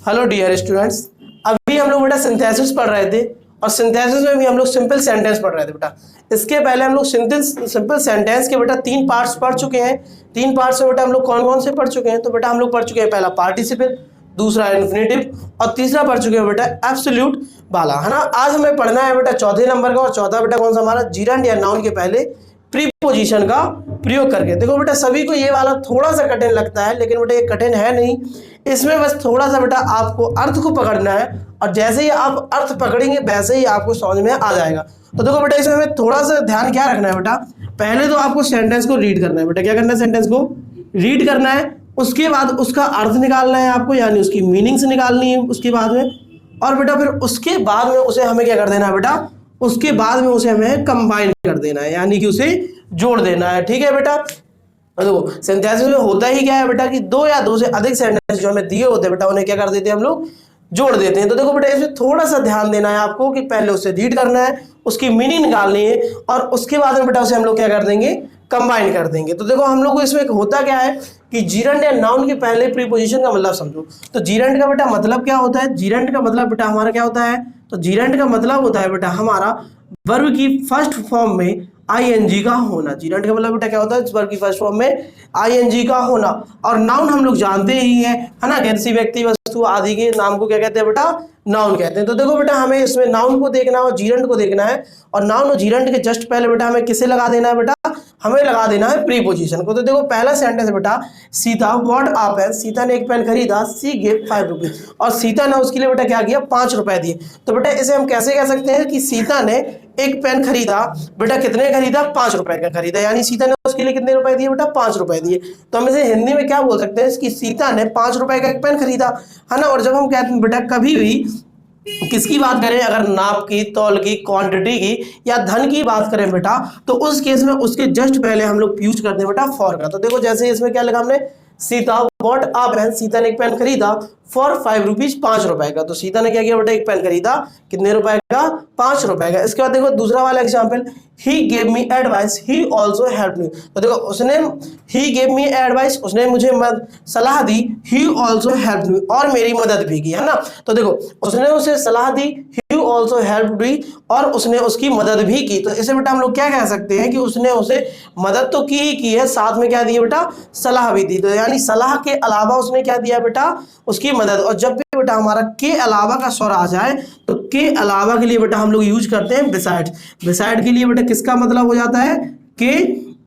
Hello dear students, अभी हम लोग बेटा सिंथेसिस पढ़ रहे थे और सिंथेसिस में भी हम लोग सिंपल सेंटेंस पढ़ रहे थे बेटा। इसके पहले हम लोग सिंपल सेंटेंस के बेटा 3 पार्ट्स पढ़ चुके हैं। 3 पार्ट्स में बेटा हम लोग कौन कौन से पढ़ चुके हैं? तो बेटा हम लोग पढ़ चुके हैं पहला पार्टिसिपल, दूसरा इन्फिनेटिव और तीसरा पढ़ चुके हैं बेटा एब्सोल्यूट वाला, है ना। आज हमें पढ़ना है बेटा चौथे नंबर का, और चौथा बेटा कौन सा हमारा? जीरंड या नाउन के पहले प्रीपोजिशन का प्रयोग करके। देखो बेटा सभी को ये वाला थोड़ा सा कठिन लगता है, लेकिन बेटा ये कठिन है नहीं। इसमें बस थोड़ा सा बेटा आपको अर्थ को पकड़ना है, और जैसे ही आप अर्थ पकड़ेंगे वैसे ही आपको समझ में आ जाएगा। तो देखो बेटा इसमें हमें थोड़ा सा ध्यान क्या रखना है बेटा, पहले तो आपको सेंटेंस को रीड करना है बेटा। क्या करना है? सेंटेंस को रीड करना है। उसके बाद उसका अर्थ निकालना है आपको, यानी उसकी मीनिंग्स निकालनी है उसके बाद में। और बेटा फिर उसके बाद में उसे हमें क्या कर देना है बेटा, उसके बाद में उसे हमें कंबाइन कर देना है, यानी कि उसे जोड़ देना है। ठीक है बेटा। देखो सिंथेसिस में होता ही क्या है बेटा कि 2 या 2 से अधिक सेंटेंस जो हमें दिए होते हैं बेटा, उन्हें क्या कर देते हैं हम लोग, जोड़ देते हैं। तो देखो बेटा इसमें थोड़ा सा ध्यान देना है आपको कि पहले उसे रीड करना है, उसकी मीनिंग निकालनी है, और उसके बाद में बेटा उसे हम लोग क्या कर देंगे, कंबाइन कर देंगे। तो देखो हम लोग को इसमें होता क्या है कि जीरंड या नाउन के पहले प्रीपोजिशन का मतलब समझो। तो जीरंड का बेटा मतलब क्या होता है? जीरंड का मतलब बेटा हमारा क्या होता है? तो जीरंड का मतलब होता है बेटा हमारा वर्ब की फर्स्ट फॉर्म में आईएनजी का होना। जीरंड का मतलब बेटा क्या होता है? वर्ब की फर्स्ट फॉर्म में आईएनजी का होना। और नाउन हम लोग जानते ही है ना, किसी व्यक्ति वस्तु आदि के नाम को क्या कहते हैं बेटा? नाउन कहते हैं। तो देखो बेटा हमें इसमें नाउन को देखना है और जीरंड को देखना है, और नाउन और जीरंड के जस्ट पहले बेटा हमें किसे लगा देना है बेटा? हमें लगा देना है प्रीपोजिशन को। तो देखो पहला सेंटेंस बेटा, Sita what a pen, Sita ने एक पेन खरीदा, सी गिव 5 रुपीज, और सीता ने उसके लिए बेटा क्या किया? 5 रुपए दिए। तो बेटा इसे हम कैसे कह सकते हैं कि सीता ने एक पेन खरीदा, बेटा कितने खरीदा? 5 रुपए का खरीदा, यानी सीता ने उसके लिए कितने रुपए दिए बेटा? 5 रुपए दिए। तो हम इसे हिंदी में क्या बोल सकते हैं कि सीता ने 5 रुपए का एक पेन खरीदा, है ना। और जब हम कहते हैं बेटा कभी भी किसकी बात करें, अगर नाप की, तौल की, क्वांटिटी की या धन की बात करें बेटा, तो उस केस में उसके जस्ट पहले हम लोग यूज करते हैं बेटा फॉर का। तो देखो जैसे इसमें क्या लिखा हमने, Sita bought a pen, Sita ने एक पेन खरीदा फॉर 5 रुपीज, 5 रुपए का। तो सीता ने क्या किया बेटा? एक पेन खरीदा कितने रुपए का? 5 रुपए का। इसके बाद देखो दूसरा वाला example, he gave me advice, he also help me. तो देखो उसने, ही गेव मी एडवाइस, उसने मुझे सलाह दी, ही ऑल्सो हेल्प मी, और मेरी मदद भी की, है ना। तो देखो उसने उसे सलाह दी, ही ऑल्सो हेल्प मी, और उसने उसकी मदद भी की। तो इसे बेटा हम लोग क्या कह सकते हैं कि उसने उसे मदद तो की ही की है, साथ में क्या दिया बेटा? सलाह भी दी। तो यानी सलाह के अलावा उसने क्या दिया बेटा? उसकी मदद। और जब भी बेटा हमारा के अलावा का स्वर आ जाए, तो के अलावा के लिए बेटा हम लोग यूज करते हैं बिसाइड। बिसाइड के लिए बेटा किसका मतलब हो जाता है? के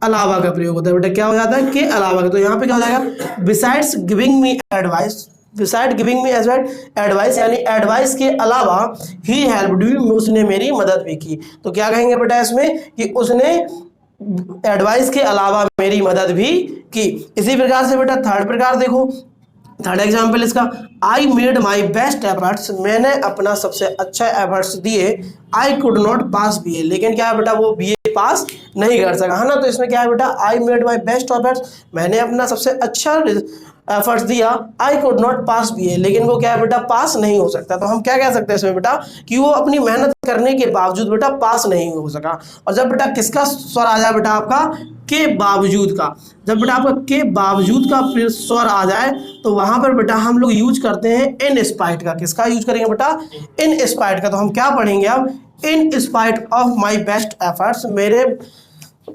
अलावा का प्रयोग होता है बेटा। क्या हो जाता है? के अलावा का। तो यहाँ पे क्या हो जाएगा? Besides giving me advice, beside giving me advice, यानी एडवाइस के अलावा ही हेल्प्ड मी, उसने मेरी मदद भी की। तो क्या कहेंगे बेटा इसमें कि उसने एडवाइस के अलावा मेरी मदद भी की। इसी प्रकार से बेटा थर्ड प्रकार देखो, थर्ड एग्जाम्पल इसका, I made my best efforts, मैंने अपना सबसे अच्छा एफर्ट्स दिए, I could not pass BA, लेकिन क्या है बेटा? वो बीए पास नहीं कर सका, है ना। तो इसमें क्या है बेटा? I made my best efforts, मैंने अपना सबसे अच्छा एफर्ट्स दिया, I could not pass BA, लेकिन वो क्या है बेटा? पास नहीं हो सकता। तो हम क्या कह सकते हैं इसमें बेटा कि वो अपनी मेहनत करने के बावजूद बेटा पास नहीं हो सका। और जब बेटा किसका स्वर आ जाए बेटा? आपका के बावजूद का। जब बेटा आपका के बावजूद का स्वर आ जाए, तो वहां पर बेटा हम लोग यूज करते हैं इन स्पाइट का। किसका यूज करेंगे बेटा? इन स्पाइट का। तो हम क्या पढ़ेंगे अब? In spite of my best efforts, मेरे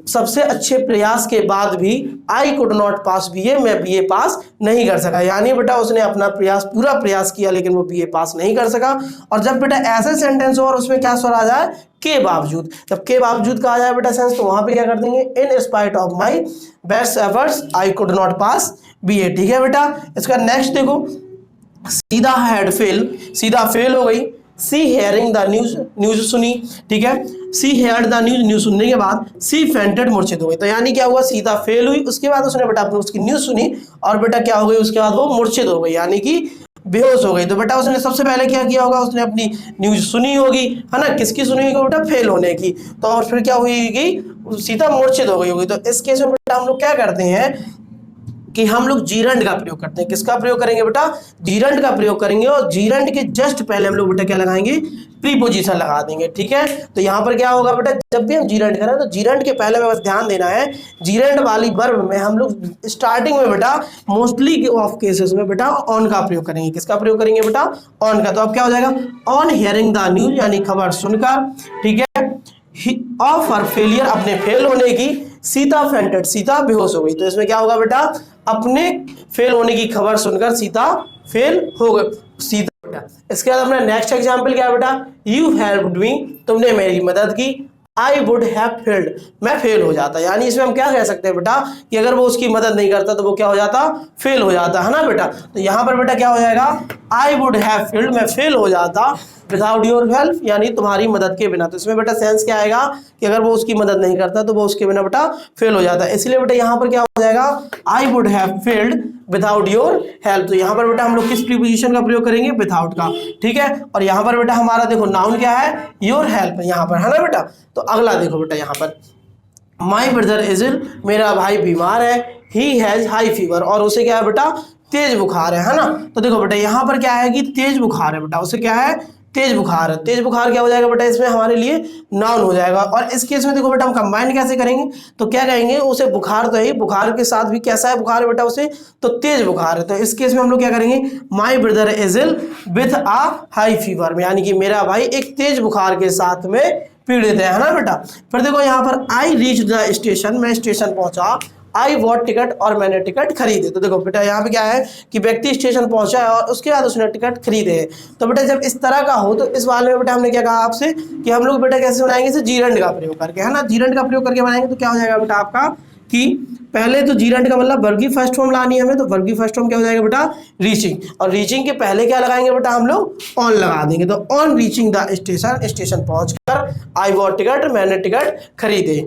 सबसे अच्छे प्रयास के बाद भी I could not pass BA, मैं बीए पास नहीं कर सका। यानी बेटा उसने अपना प्रयास, पूरा प्रयास किया, लेकिन वो बीए पास नहीं कर सका। और जब बेटा ऐसे सेंटेंस हो और उसमें क्या स्वर आ जाए? के बावजूद, जब के बावजूद का आ जाए बेटा सेंस, तो वहां पे क्या कर देंगे? In spite of my best efforts I could not pass BA. ठीक है बेटा। इसका नेक्स्ट देखो, सीधा हैड फेल, सीधा फेल हो गई। सी हेयरिंग द न्यूज, न्यूज सुनी, ठीक है। सी हेयर्ड द न्यूज, न्यूज सुनने के बाद सी फेंटेड, मूर्छित हो गई। तो यानी क्या हुआ? सीता फेल हुई, उसके बाद उसने बेटा अपनी उसकी न्यूज सुनी, और बेटा क्या हो गई? उसके बाद वो मूर्छित हो गई, यानी कि बेहोश हो गई। तो बेटा उसने सबसे पहले क्या किया होगा? उसने अपनी न्यूज सुनी होगी, है ना। किसकी सुनी होगी बेटा? फेल होने की। तो और फिर क्या हुई? सीता मूर्छित हो गई होगी। तो इस केस में बेटा हम लोग क्या करते हैं कि हम लोग जीरंड का प्रयोग करते हैं। किसका प्रयोग करेंगे बेटा? जीरंड का प्रयोग करेंगे, और जीरंड के जस्ट पहले हम लोग बेटा क्या लगाएंगे? प्रीपोजिशन लगा देंगे। ठीक है, तो यहाँ पर क्या होगा बेटा, जब भी हम जीरंड करें तो जीरंड के पहले में बस ध्यान देना है, जीरंड वाली वर्ब में हम लोग स्टार्टिंग में बेटा मोस्टली ऑफ केसेस में बेटा ऑन का प्रयोग करेंगे। किसका प्रयोग करेंगे बेटा? ऑन का। तो अब क्या हो जाएगा? ऑन हियरिंग द न्यूज, यानी खबर सुनकर, ठीक है, ऑफ हर फेलियर, अपने फेल होने की, सीता फेंटेड, सीता बेहोश हो गई। तो इसमें क्या होगा बेटा? अपने फेल होने की खबर सुनकर सीता फेल हो गई, सीता बेटा। इसके बाद अपना नेक्स्ट एग्जांपल क्या है बेटा? यू हेल्प्ड मी, तुमने मेरी मदद की, आई वुड हैव फेल्ड, मैं फेल हो जाता। यानी इसमें हम क्या कह सकते हैं बेटा कि अगर वो उसकी मदद नहीं करता तो वो क्या हो जाता? फेल हो जाता, है ना बेटा। तो यहाँ पर बेटा क्या हो जाएगा? आई वुड हैव फेल्ड, मैं फेल हो जाता, विदाउट योर हेल्प, यानी तुम्हारी मदद के बिना। तो इसमें बेटा सेंस क्या आएगा कि अगर वो उसकी मदद नहीं करता तो वो उसके बिना बेटा फेल हो जाता है। इसलिए बेटा यहाँ पर क्या हो जाएगा? I would have failed without your help. तो यहाँ पर बेटा हम लोग किस प्रीपोजिशन का प्रयोग करेंगे? विदाउट का। ठीक है, और यहाँ पर बेटा हमारा देखो नाउन क्या है? योर हेल्प यहाँ पर, है ना बेटा। तो अगला देखो बेटा यहाँ पर, माई ब्रदर इज इल, मेरा भाई बीमार है, ही हैज हाई फीवर, और उसे क्या है बेटा? तेज बुखार है ना। तो देखो बेटा यहाँ पर क्या है कि तेज बुखार है बेटा, उसे क्या है? तेज बुखार है। तेज बुखार क्या हो जाएगा बेटा? इसमें हमारे लिए नाउन हो जाएगा। और इस केस में देखो बेटा हम कंबाइन कैसे करेंगे? तो क्या कहेंगे? उसे बुखार तो है ही, बुखार के साथ भी कैसा है बुखार है बेटा? उसे तो तेज बुखार है। तो इस केस में हम लोग क्या करेंगे? My brother is ill with a high fever में, यानी कि मेरा भाई एक तेज बुखार के साथ में पीड़ित है ना बेटा। फिर देखो यहाँ पर आई रीच द स्टेशन, मैं स्टेशन पहुंचा, आई वॉट टिकट, और मैंने टिकट खरीदे। तो देखो बेटा यहाँ पे क्या है कि व्यक्ति स्टेशन पहुंचा है और उसके बाद उसने टिकट खरीदे हैं। तो बेटा जब इस तरह का हो तो इस वाले में बेटा हमने क्या कहा आपसे कि हम लोग बेटा कैसे बनाएंगे? इसे जीरंड का प्रयोग करके, है ना। जीरंड का प्रयोग करके बनाएंगे तो क्या हो जाएगा बेटा आपका कि पहले तो जीरंड का मतलब वर्ब की फर्स्ट फॉर्म लानी है हमें। तो वर्ब की फर्स्ट फॉर्म क्या हो जाएगा बेटा? रीचिंग, और रीचिंग के पहले क्या लगाएंगे बेटा? हम लोग ऑन लगा देंगे। तो on reaching the station, station पहुंचकर, आई वॉट टिकट, मैंने टिकट खरीदे।